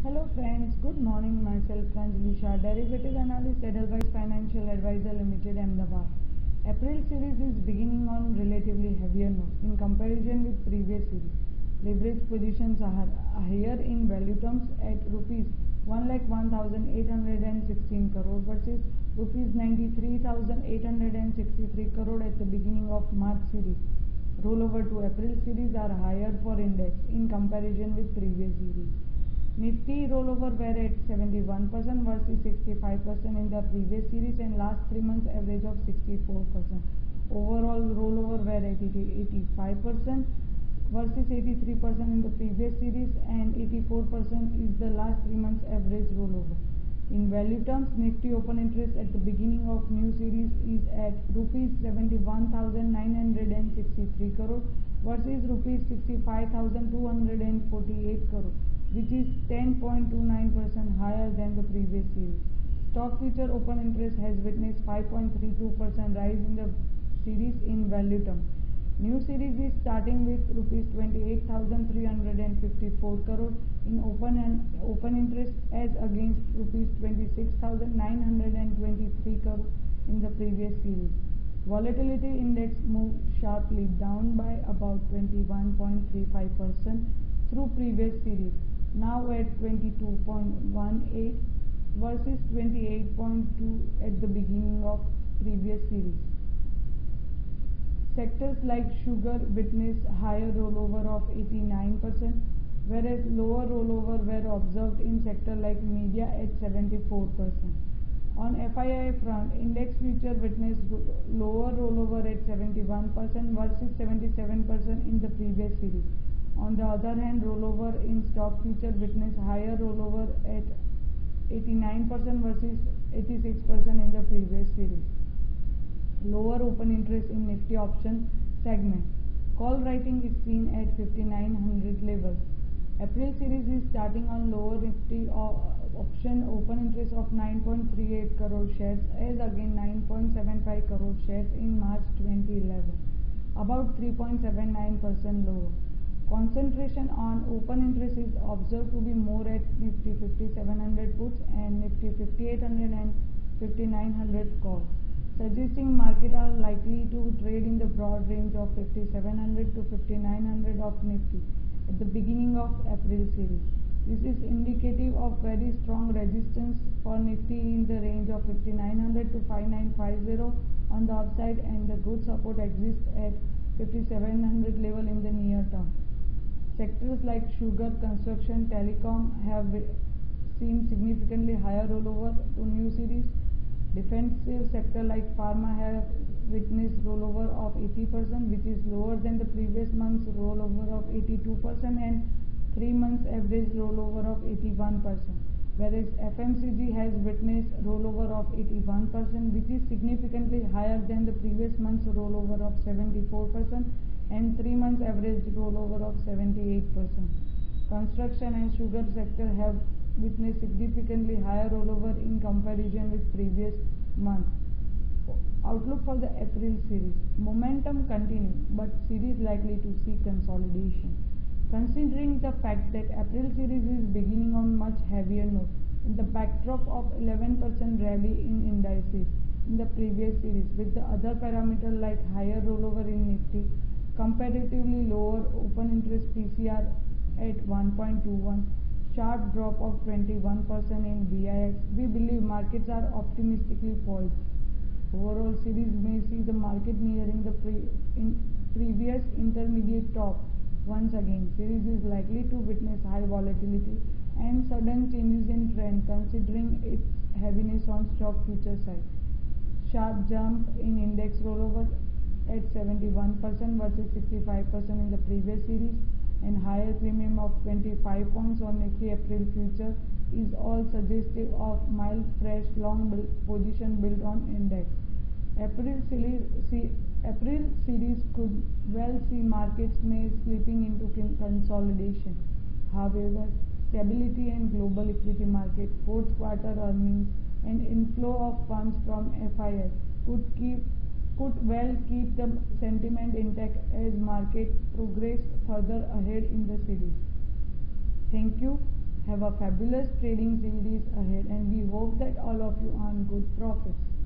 Hello friends, good morning. Myself Pranjali Shah, Derivative Analyst, Edelweiss Financial Advisor Limited, Ahmedabad. April series is beginning on relatively heavier note in comparison with previous series. Leverage positions are higher in value terms at rupees 1,01,816 crore versus rupees 93,863 crore at the beginning of March series. Rollover to April series are higher for index in comparison with previous series. Nifty rollover were at 71% versus 65% in the previous series and last 3 months average of 64%. Overall rollover were at 85% versus 83% in the previous series and 84% is the last 3 months average rollover. In value terms, Nifty open interest at the beginning of new series is at rupees 71,963 crore versus rupees 65,248 crore, which is 10.29% higher than the previous series. Stock future open interest has witnessed 5.32% rise in the series in value terms. New series is starting with rupees 28,354 crore in open interest as against rupees 26,923 crore in the previous series. Volatility index moved sharply down by about 21.35% through previous series, now at 22.18 versus 28.2 at the beginning of previous series. Sectors like sugar witnessed higher rollover of 89%, whereas lower rollover were observed in sector like media at 74%. On FII front, index future witnessed lower rollover at 71% versus 77% in the previous series. On the other hand, rollover in stock future witnessed higher rollover at 89% versus 86% in the previous series. Lower open interest in Nifty option segment. Call writing is seen at 5900 level. April series is starting on lower Nifty option open interest of 9.38 crore shares as again 9.75 crore shares in March 2011, about 3.79% lower. Concentration on open interest is observed to be more at Nifty 5700 puts and Nifty 5800 and 5900 calls, suggesting market are likely to trade in the broad range of 5700 to 5900 of Nifty at the beginning of April series. This is indicative of very strong resistance for Nifty in the range of 5900 to 5950 on the upside, and the good support exists at 5700 level in the near term. Sectors like sugar, construction, telecom have seen significantly higher rollover to new series. Defensive sector like pharma have witnessed rollover of 80%, which is lower than the previous month's rollover of 82% and 3 months average rollover of 81%, whereas FMCG has witnessed rollover of 81%, which is significantly higher than the previous month's rollover of 74% and 3 months average rollover of 78%. Construction and sugar sector have witnessed significantly higher rollover in comparison with previous month. Outlook for the April series. Momentum continue, but series likely to see consolidation. Considering the fact that April series is beginning on much heavier note, in the backdrop of 11% rally in indices in the previous series, with the other parameter like higher rollover in Nifty, comparatively lower open interest PCR at 1.21, sharp drop of 21% in VIX, we believe markets are optimistically poised. Overall series may see the market nearing the previous intermediate top. Once again, series is likely to witness high volatility and sudden changes in trend considering its heaviness on stock future side. Sharp jump in index rollover at 71% versus 65% in the previous series and higher premium of 25 points on Nifty April future is all suggestive of mild fresh long position built on index. April series could well see markets may slipping into consolidation. However, stability in global equity market, fourth quarter earnings and inflow of funds from FII could well keep the sentiment intact as market progress further ahead in the series. Thank you. Have a fabulous trading series ahead, and we hope that all of you earn good profits.